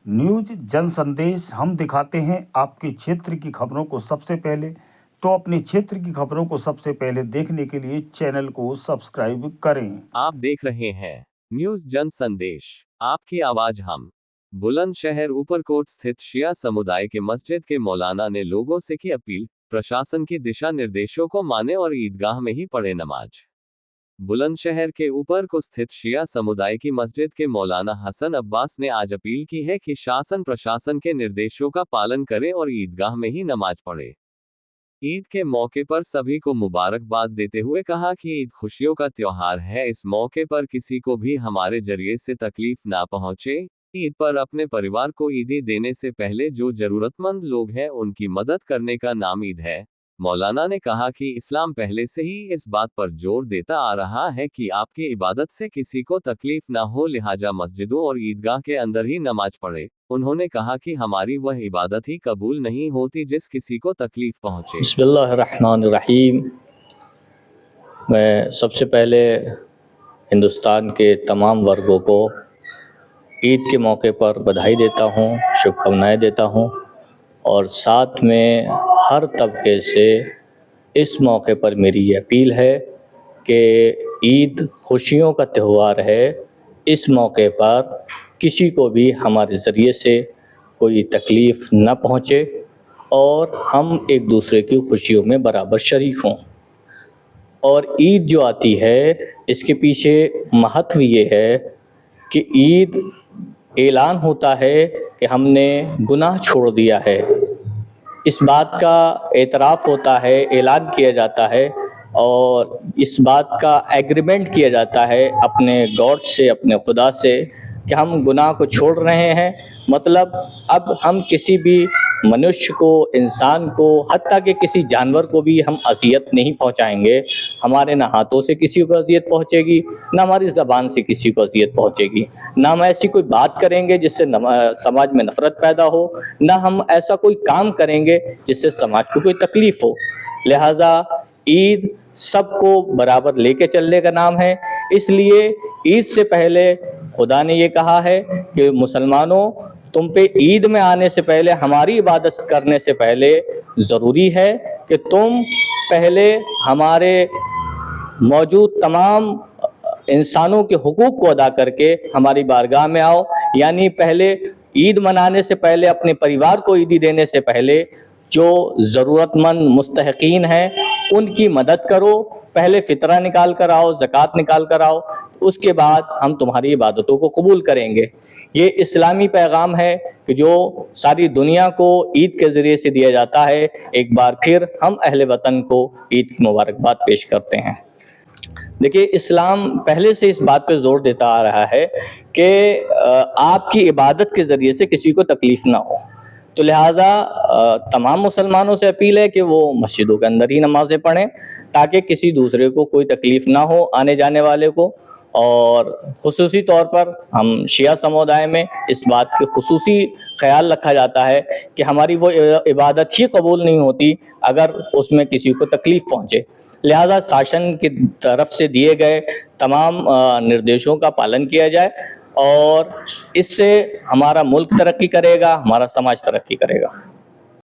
News जन संदेश हम दिखाते हैं आपके क्षेत्र की खबरों को सबसे पहले। तो अपने क्षेत्र की खबरों को सबसे पहले देखने के लिए चैनल को सब्सक्राइब करें। आप देख रहे हैं न्यूज जन संदेश, आपकी आवाज हम। बुलंदशहर ऊपरकोट स्थित शिया समुदाय के मस्जिद के मौलाना ने लोगों से की अपील, प्रशासन की दिशा निर्देशों को माने और ईदगाह में ही पढ़े नमाज। बुलंदशहर के ऊपरकोट स्थित शिया समुदाय की मस्जिद के मौलाना हसन अब्बास ने आज अपील की है कि शासन प्रशासन के निर्देशों का पालन करे और ईदगाह में ही नमाज पढ़े। ईद के मौके पर सभी को मुबारकबाद देते हुए कहा कि ईद खुशियों का त्योहार है, इस मौके पर किसी को भी हमारे जरिए से तकलीफ ना पहुंचे। ईद पर अपने परिवार को ईदी देने से पहले जो जरूरतमंद लोग हैं उनकी मदद करने का नाम ईद है। मौलाना ने कहा कि इस्लाम पहले से ही इस बात पर जोर देता आ रहा है कि आपकी इबादत से किसी को तकलीफ ना हो, लिहाजा मस्जिदों और ईदगाह के अंदर ही नमाज पढ़े। उन्होंने कहा कि हमारी वह इबादत ही कबूल नहीं होती जिस किसी को तकलीफ पहुंचे। बिस्मिल्लाहिर्रहमानिर्रहीम। मैं सबसे पहले हिंदुस्तान के तमाम वर्गों को ईद के मौके पर बधाई देता हूँ, शुभकामनाएं देता हूँ और साथ में हर तबके से इस मौके पर मेरी ये अपील है कि ईद खुशियों का त्यौहार है। इस मौके पर किसी को भी हमारे ज़रिए से कोई तकलीफ़ न पहुँचे और हम एक दूसरे की खुशियों में बराबर शरीक हों। और ईद जो आती है इसके पीछे महत्व ये है कि ईद ऐलान होता है कि हमने गुनाह छोड़ दिया है, इस बात का एतराफ़ होता है, ऐलान किया जाता है और इस बात का एग्रीमेंट किया जाता है अपने गॉड से, अपने खुदा से कि हम गुनाह को छोड़ रहे हैं। मतलब अब हम किसी भी मनुष्य को, इंसान को, हत्ता कि किसी जानवर को भी हम अज़ियत नहीं पहुंचाएंगे। हमारे ना हाथों से किसी को अज़ियत पहुंचेगी, ना हमारी ज़बान से किसी को अज़ियत पहुंचेगी, ना हम ऐसी कोई बात करेंगे जिससे समाज में नफ़रत पैदा हो, ना हम ऐसा कोई काम करेंगे जिससे समाज को कोई तकलीफ़ हो। लिहाजा ईद सबको बराबर लेके चलने का नाम है। इसलिए ईद से पहले खुदा ने ये कहा है कि मुसलमानों, तुम पे ईद में आने से पहले, हमारी इबादत करने से पहले ज़रूरी है कि तुम पहले हमारे मौजूद तमाम इंसानों के हुकूक को अदा करके हमारी बारगाह में आओ। यानी पहले ईद मनाने से पहले, अपने परिवार को ईदी देने से पहले जो ज़रूरतमंद मुस्तहक़ीन हैं उनकी मदद करो। पहले फ़ितरा निकाल कर आओ, ज़कात निकाल कर आओ, उसके बाद हम तुम्हारी इबादतों को कबूल करेंगे। ये इस्लामी पैगाम है कि जो सारी दुनिया को ईद के ज़रिए से दिया जाता है। एक बार फिर हम अहले वतन को ईद की मुबारकबाद पेश करते हैं। देखिए, इस्लाम पहले से इस बात पे ज़ोर देता आ रहा है कि आपकी इबादत के ज़रिए से किसी को तकलीफ़ ना हो। तो लिहाजा तमाम मुसलमानों से अपील है कि वो मस्जिदों के अंदर ही नमाज़ें पढ़ें ताकि किसी दूसरे को कोई तकलीफ़ ना हो, आने जाने वाले को। और ख़ुसूसी तौर पर हम शिया समुदाय में इस बात की ख़ुसूसी ख्याल रखा जाता है कि हमारी वो इबादत ही कबूल नहीं होती अगर उसमें किसी को तकलीफ़ पहुँचे। लिहाजा शासन की तरफ से दिए गए तमाम निर्देशों का पालन किया जाए और इससे हमारा मुल्क तरक्की करेगा, हमारा समाज तरक्की करेगा।